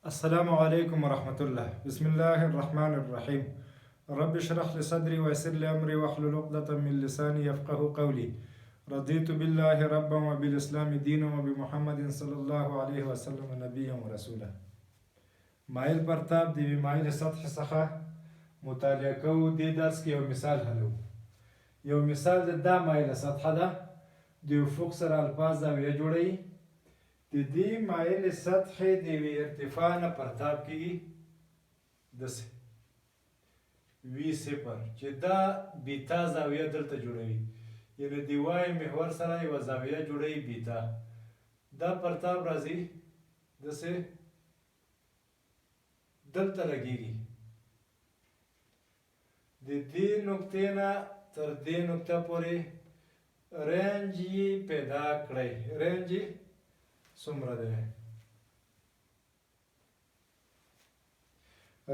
السلام عليكم ورحمة الله. بسم الله الرحمن الرحيم. رب اشرح لي صدري ويسر لي أمري واحلل عقدة من لساني يفقه قولي. رضيت بالله ربا وبالإسلام دينا وبمحمد صلى الله عليه وسلم نبيا ورسولا. مایل پرتاب دی مایل سطح څخه مطالعه کوو. دې درس کې یو مثال حلو. یو مثال د دا مایل سطح ده د افق سره الفاظ زاویه جوړوي. د دې مایل سطحې د یوې ارتفاع نه پرتاب کېږي داسې وي صفر چې دا بیتا زاویه دلته جوړوي، یعنې د وای محور سره یوه زاویه جوړوي بیتا. دا پرتاب راځي داسې دلته لګېږي. د دې نقطې نه تر دې نقطه پورې رینج یې پیدا کړئ. رینج یې څومره دی؟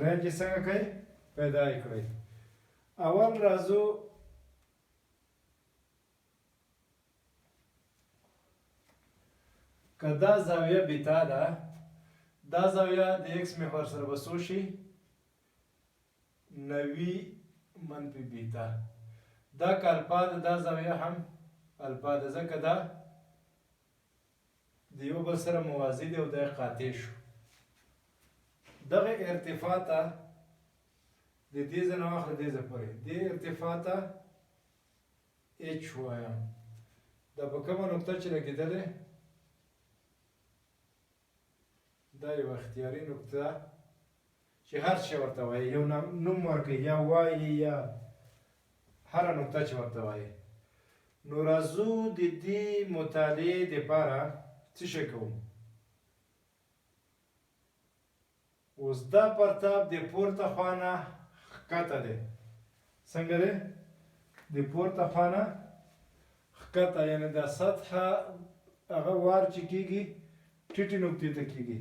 رینج یې څنګه کوئ؟ پیدا یې کړئ. اول راځو که دا زاویه بیتا ده، دا زاویه د ایکس محور سره به څو شي؟ 90 منفي بیتا. دا که الفا ده، دا زاویه هم الفا ده، ځکه دا د یو بل سره موازي دی او دا قاطع شو. دغه ارتفاع ته د دې ځای نه واخله دې ځای پورې، دې ارتفاع ته اچ وایم. دا په کومه نقطه چې لګېدلی، دا یوه اختیاري نقطه ده چې هر شی ورته وایي، یو نوم ورکوي، یا وایي یا هره نقطه چې ورته وایي. نو راځو د دې مطالعې دپاره څه شی کوو؟ اوس دا پرتاب د پورته خوا نه ښکته دی. څنګه دی؟ د پورته خوا نه ښکته، یعنې دا سطحه هغه وار چې کېږي ټیټې نقطې ته کېږي.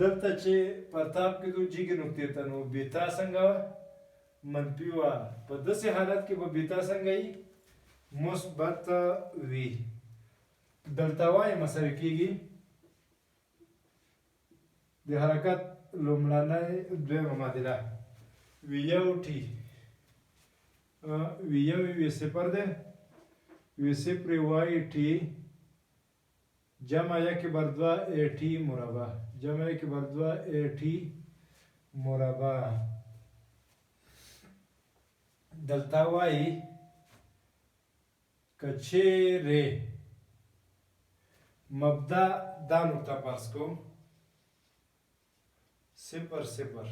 دلته چې پرتاب کېدو جګې نقطې ته، نو بیتا څنګه وه؟ منفي وه. په داسې حالت کې به بیتا څنګه وي؟ مثبت وي. دلته وای مساوي کېږي د حرکت لومړنۍ دویمه معادله وي یو ټي. وي یو وي صفر دی، وي صفر وای ټي جمع یک بر دو ای ټي مربع، جمع یک بر دو ای ټي مربع. دلته وای که چیرې مبدا دا نقطه فرض کوم صفر صفر،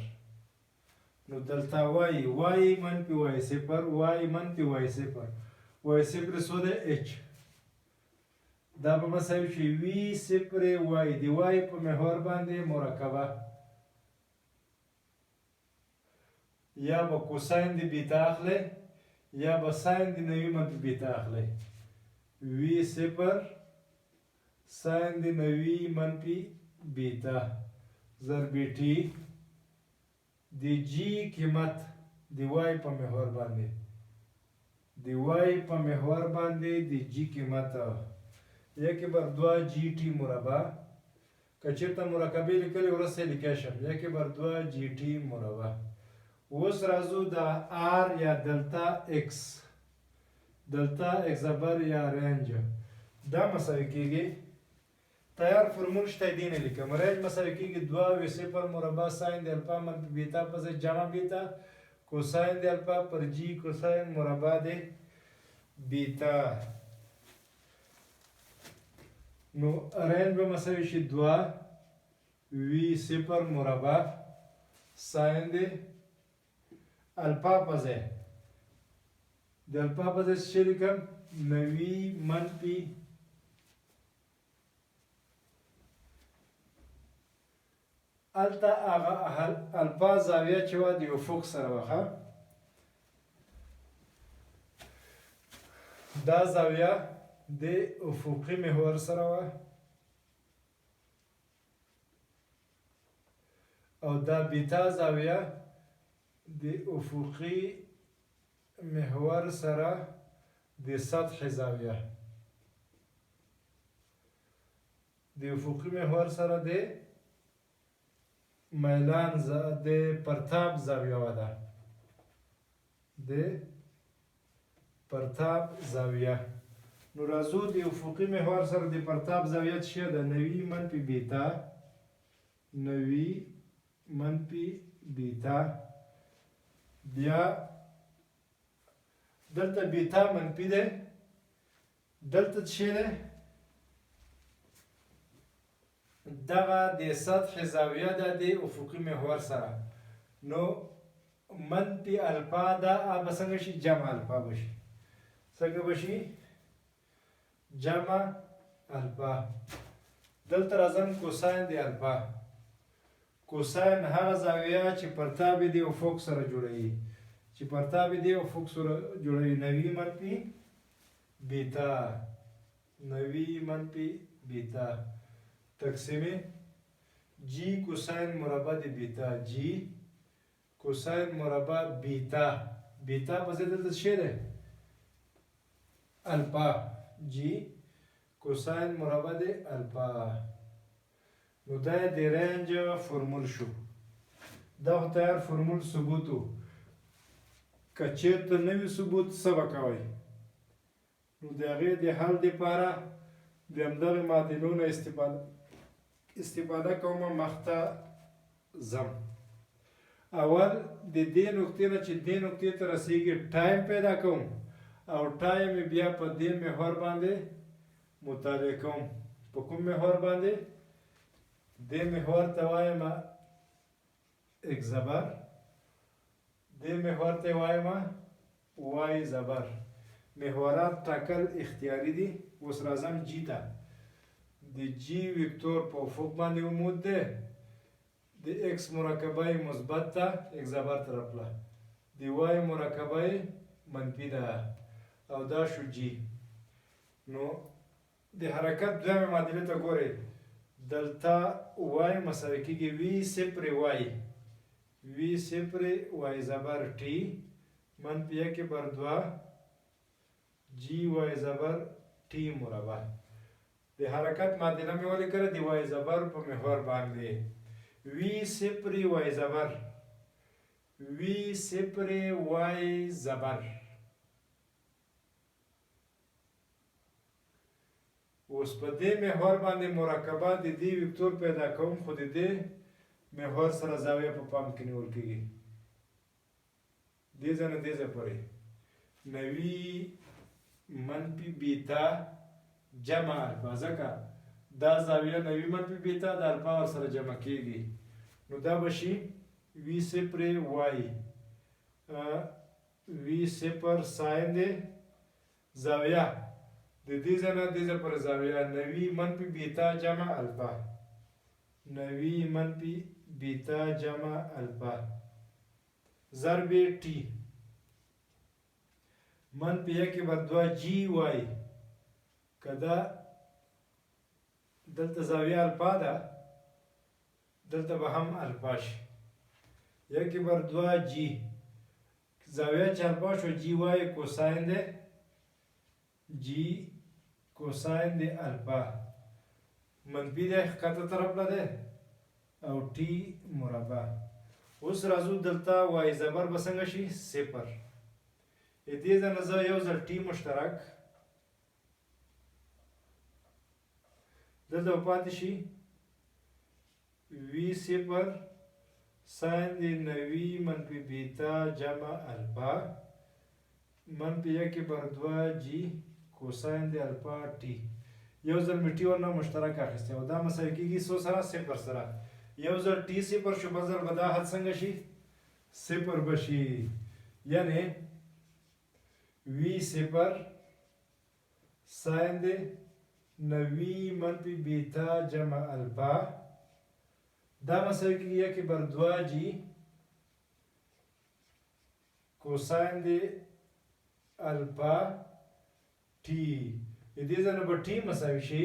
نو دلته وای وای منفي وای صفر، وای منفي وای صفر، وای صفر څو دی؟ اچ. دا به مساوي شي وي صفر وای د وای په محور باندې مرکبه، یا به کوساین د بیتا اخلئ یا به ساین د 90 منفي بیتا اخلئ. وي صفر ساین د 90 منفي بیتا ضرب ټي د جی قیمت د وای په محور باندې، د وای په محور باندې د جی قیمت یک بر دو جی ټي مربع. که چېرته مرکبې لیکلې وروسته یې لیکلی شم، یک بر دو جی ټي مربع. اوس راځو د آر یا دلتا ایکس، دلتا ایکس بر یا رینج دا مساوي کېږي. تیار فرمول شته دی نه لیکم. رینج مساوي کېږي 2 وي صفر مربع ساین د الفا منفي بیتا په ځای جمع بیتا کوساین د الفا پر جی کوساین مربع د بیتا. نو رینج به مساوي شي 2 وي صفر مربع ساین د الفا په ځای د الفا په ځای څه لیکم؟ 90 منفي الته هغه الفا زاویه چې وه د افق سره وه، دا زاویه د افقي محور سره وه او دا بیتا زاویه د افقي محور سره د سطح زاویه، د افقي محور سره د میلان د پرتاب زاویه وده د پرتاب زاویه. نو راځو د افقي محور سره د پرتاب زاویه څه ده؟ 90 منفي بیتا 90 منفي بیتا. بیا دلته بیتا منفي ده، دلته څه ده؟ دغه د سطح زاویه ده د افقي محور سره. نو منفي الفا ده به څنګه شي؟ جمع الفا بشي. څنګه بشي؟ جمع الفا. دلته راځم کوساین د الفا. کوساین هغه زاویه چې پرتاب د افق سره جوړوي، چې پرتاب د افق سره جوړوي. 90 منفي بیتا 90 منفي بیتا تقسیم جی کوساین مربع د بیتا. جی کوساین مربع بیتا. بیتا په ځای دلته څه ده؟ الفا. جی کوساین مربع د الفا. نو دا د رنج فرمول شو. دا خو تیار فرمول ثبوت و. که چېرته نه وي ثبوت څه به کوئ؟ نو د هغې د حل دپاره د همدغې معادلو نه استفاده کوم. مخته ځم. اول د دې نقطې نه چې دې نقطې ته رسیږي ټایم پیدا کوم، او ټایم بیا په دې محور باندې مطالعه کوم. په کوم محور باندې؟ دې محور ته وایم اکس زبر، دې محور ته وایم وای زبر. محورات ټاکل اختیاري دي. اوس راځم جی ته. د جی وکتور په افق باندې عمود ده. د ایکس مرکبه مثبت ده اکس زبر طرف له، د وای مرکبه منفي ده، او دا شو جی. نو د حرکت دویمه معادلې ته ګورئ. دلتا وای مساوي کېږي وی صفر وای، وی صفر وای زبر ټي منفي 1/2 جی وای زبر ټي مربع. د حرکت معادله مې ولیکله د وای زبر په محور باندې. وی صفر وای زبر، وی صفر وای زبر. اوس په دې محور باندې مرکبه د دې وکتور پیدا کوم، خو د دې محور سره زاویه په پام کې نیول کېږي. دې ځای نه دې ځای پورې 90 منفي بیتا جمع الفا. ځکه دا زاویه 90 منفي بیتا د الفا ور سره جمع کېږي. نو دا به شي وی صفر وای، وی صفر ساین د زاویه د دې ځای نه دې ځای پورې زاویه 90 منفي بیتا جمع الفا. 90 منفي بیتا جمع الفا ضرب ټي منفي 1/2 جی وای. کدا دلته زاویه الفا ده، دلته به هم الفا شي. 1/2 جی زاویه چې الفا شو جی وای کوساین ده، جی کوساین د الفا منفي ده ښکته طرف له ده، او ټي مربع. اوس راځو دلته وای زبر به څنګه شي؟ صفر. دې ځای نه زه یو ځل ټي مشترک دلته به پاتې شي وی صفر ساین د 90 منفي بیتا جمع الفا منفي 1/2 جی کوساین د الفا ټي. یو ځل مې ټي ورنه مشترک اخیستی، او دا مساوي کېږي څو سره؟ صفر سره. یو ځل ټي صفر شو، بل ځل به دا حد څنګه شي؟ صفر به شي. یعنې وی صفر ساین د 90 منفي بیتا جمع الفا دا مساوي کېږي 1/2 جی کوساین د الفا ټي. دې ځای نه به ټي مساوي شي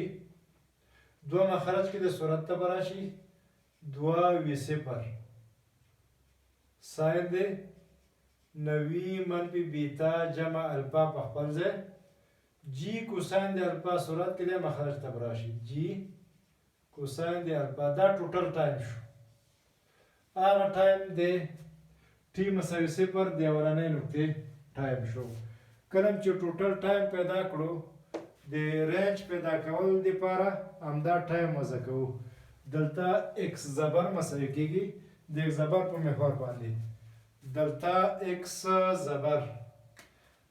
دوه مخرج کې د صورت ته به راشي 2 وی صفر ساین د 90 منفي بیتا جمع الفا په خپل ځای جی کوساین د الفا صورت کې د مخرج ته به راشي جی کوساین د الفا. دا ټوټل ټایم شو. هغه ټایم دی ټي مساوي 0 د اولنۍ نقطې ټایم شو. کله چې ټوټل ټایم پیدا کړو د رینج پیدا کول دپاره همدا ټایم وضع کوو. دلته ایکس زبر مساوي کېږي د ایکس زبر په محور باندې. دلته ایکس زبر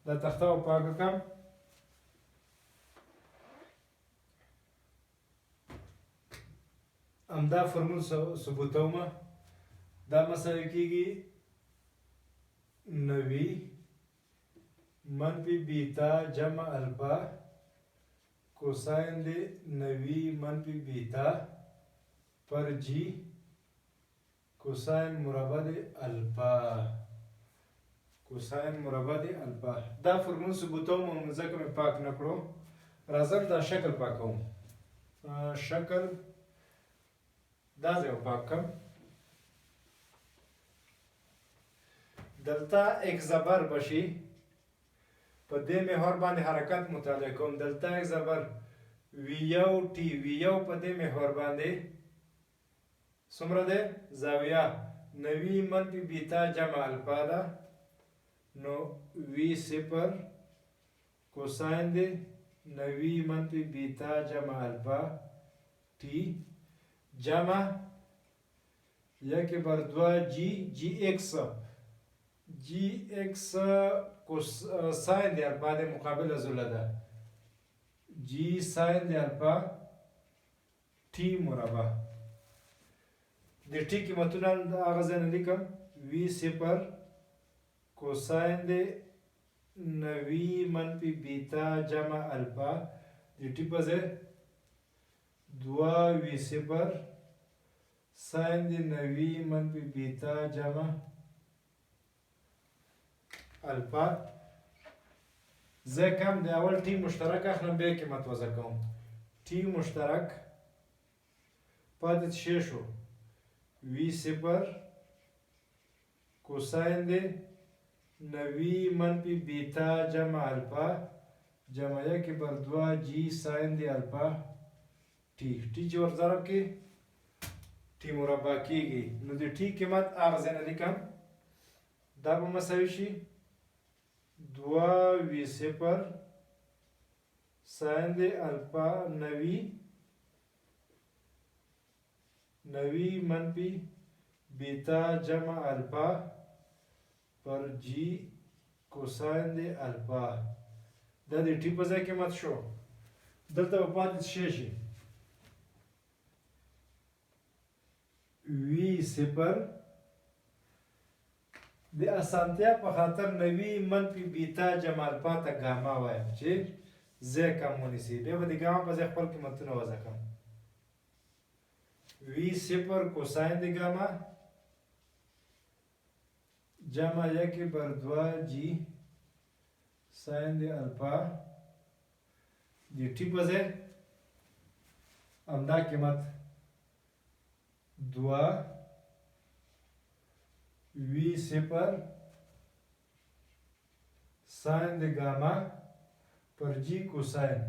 دا تخته پاکه کړم. همدا فرمول ثبوتوم. دا مساوي کېږي 90 منفي بیتا جمع الفا کوساین د 90 منفي بیتا پر جی کوساین مربع د الفا. کوساین مربع د الفا دا فرمول ثبوتوم ځکه مې پاک نه کړو. راځم دا شکل پاکوم. شکل دا ځای پاک کړم. دلته ایکس زبر بشي په دې محور باندې حرکت مطالعه کوم. دلته ایکس زبر وی1 ټي وی1 په دې محور باندې څومره ده زاویه 90 منفي بیتا جمع الفا ده. نو وی 0 کوساین ده 90 منفي بیتا جمع الفا टी جمع 1/2 جی ایکس ساین د الفا د مقابله زله ده جی ساین د الفا टी مربع. د टी قیمتونه هغه ځای نه لیکم. وی 0 کوساین د 90 منفي بیتا جمع الفا د टी په ځای 2 وی 0 ساین د 90 منفي بیتا جمع الفا. زه کم د اول टी مشترک اخلم بیا قیمت وضع کوم. टी مشترک پاتې څه شو وی 0 کوساین د 90 منفي بیتا جمع الفا جمع 1/2 جی ساین د الفا T. T چې ور ضرب کې टी مربع کېږي نو د टी قیمت هغه ځای نه لیکم. دا به مساوي شي 2 وی 0 ساین د الفا 90 منفي بیتا جمع الفا پر جی کوساین د الفا. دا د टी په ځای قیمت شو. دلته به پاتې شي وی 0 د اسانتیا په خاطر 90 منفي بیتا جمع الفا ته ګاما وایم چې ځای کم ونیسي. بیا به د ګاما په ځای خپل قیمتونه وضع کړم. وی 0 کوساین د ګاما جمع 1/2 جی ساین د الفا د टी په ځای همدا قیمت 2 وی 0 ساین د ګاما پر جی کوساین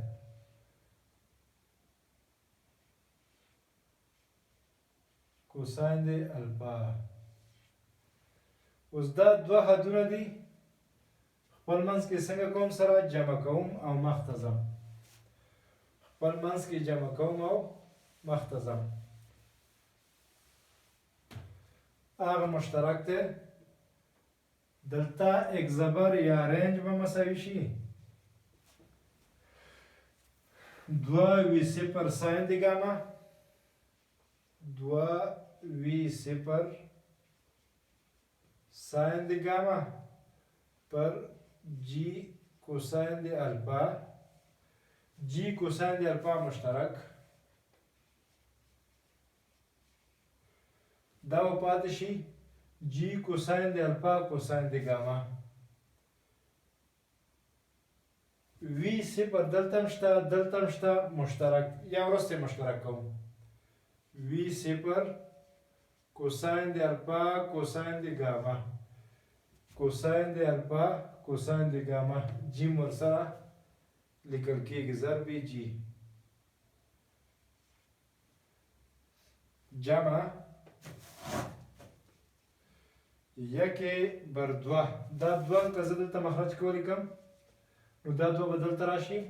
د الفا. اوس دا دوه حدونه دي. خپل منځ کې څنګه کوم سره جمع کوم او مخ ته ځم. خپل منځ کې جمع کوم او مخ ته ځم. هغه مشترک دی. دلته ایکس زبر یا رینج به مساوي شي 2 وی 0 ساین د ګاما 2 وی 0 ساین د ګاما پر جی کوساین د الفا. جی کوساین د الفا مشترک دا به پاتې شي جی کوساین د الفا کوساین د ګاما. وی 0 دلته شته دلته شته مشترک یا وروسته مشترک کوم. وی 0 کوساین د الفا کوساین د ګاما کوساین د الفا کوساین د ګاما جی ورسره لیکل کېږي ضرب جی جمع 1 بر 2 دا 2 که زه دلته مخرج کې ولیکم نو دا 2 به دلته راشي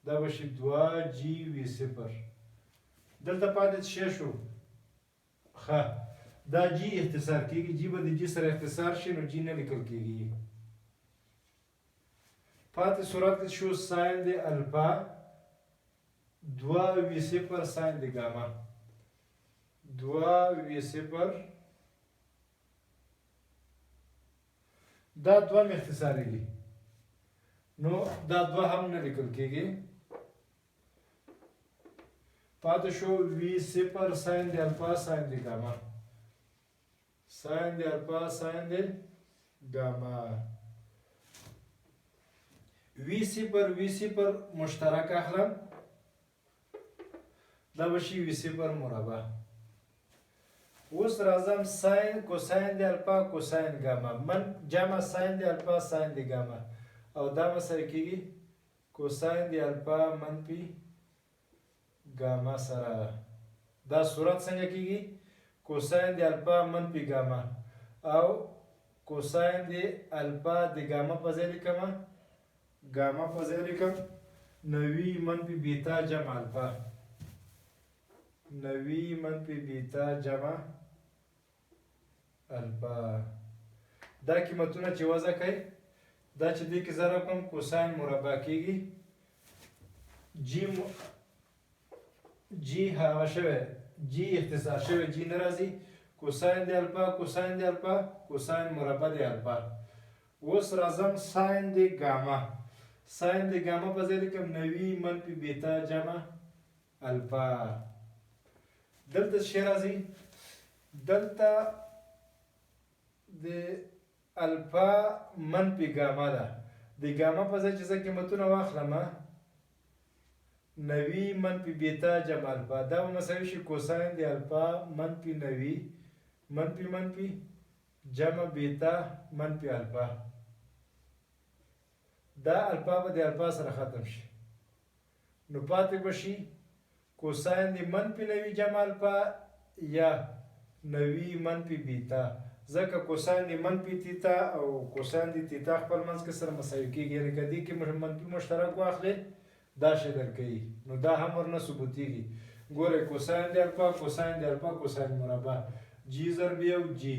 دا به شي 2 جی وي صفر دلته پاتې څه شو ښه دا جی اختصار کېږي جی به د جی سره اختصار شي نو جی نه لیکل کېږي پاتې صورت کې شو ساین د الفا 2 وي صفر ساین د ګاما 2 وي صفر دا 2 مې اختصارېږي نو دا 2 هم نه لیکل کېږي پاتې شو وي صفر ساین د الفا ساین د ګاما ساین د الفا ساین د ګاما وی صفر مشترک اخلم دا بشي وی صفر مربع اوس راځم ساین کوساین د الفا کوساین ګاما من جمع ساین د الفا ساین د ګاما او دا مسره کېږي کوساین د الفا منفي ګاما سره دا صورت څنګه کېږي کوساین د الفا منفي ګاما او کوساین د الفا د ګاما په ځای لیکم ګاما په ځای لیکم 9 منفي بیتا جمع الفا 9 منفي بیتا جمع الفا دا قیمتونه چې وضع کوي دا چې دې کې ضرب کوم کوساین مربع کېږي جی هغه شوی جی اختصار شوی جی نه راځي کوساین د الفا کوساین د الفا کوساین مربع د الفا اوس راځم ساین د ګاما ساین د ګاما په ځای لیکم 9 منفي بیتا جمع الفا دلته څه راځي دلته د الفا منفي ګاما ده د ګاما په ځای چې زه قیمتونه واخلم 9 منفي بیتا جمع الفا دا به مساوي شي کوساین د الفا منفي 9 منفي جمع بیتا منفي الفا دا الفا به د الفا سره ختم شي نو پاتې به شي کوساین د منفي 9 جمع الفا یا 9 منفي بیتا ځکه کوساین د منفي تیتا او کوساین د تیتا خپل منځ کې سره مساوي کېږي یعنې که دې کې منفي مشترک واخلې دا شی درکوي نو دا هم ورنه ثبوتېږي ګورئ کوساین د الفا کوساین د الفا کوساین مربع جی ضرب یو جی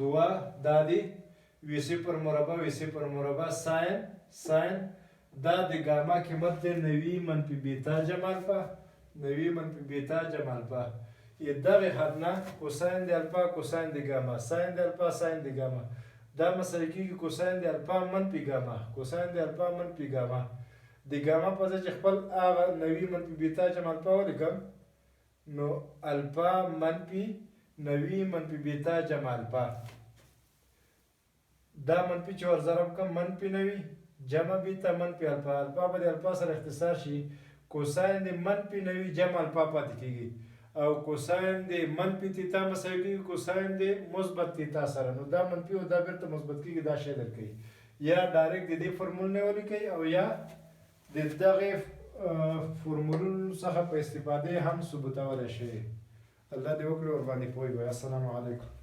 2 دا دی وی صفر مربع وی صفر مربع ساین دا د ګاما قیمت دی 9 منفي بیتا جمع الفا 9 منفي بیتا جمع الفا دغه حد نه کوساین د الفا کوساین د ګاما ساین د الفا ساین د ګاما دا مسله کېږي کوساین د الفا منفي ګاما کوساین د الفا منفي ګاما د ګاما په ځای چې خپل هغه 9 منفي بیتا جمع الفا ولیکم نو الفا منفي 9 منفي بیتا جمع الفا دا منفي چې ورضرب کم منفي 9 جمع بیتا منفي الفا الفا به د الفا سره اختصار شي کوساین د منفي 9 جمع الفا پاتې کېږي او کوساین د منفي تیتا مساوي کېږي کوساین د مثبت تیتا سره نو دا منفي او دا بیرته مثبت کېږي دا شی درکوي یا ډایرکټ د دې فورمول نه ولیکئ او یا د دغې فورمولونو څخه په استفادې هم ثبوتولی شي الله دې وکړي ورباندې پوه وي السلام علیکم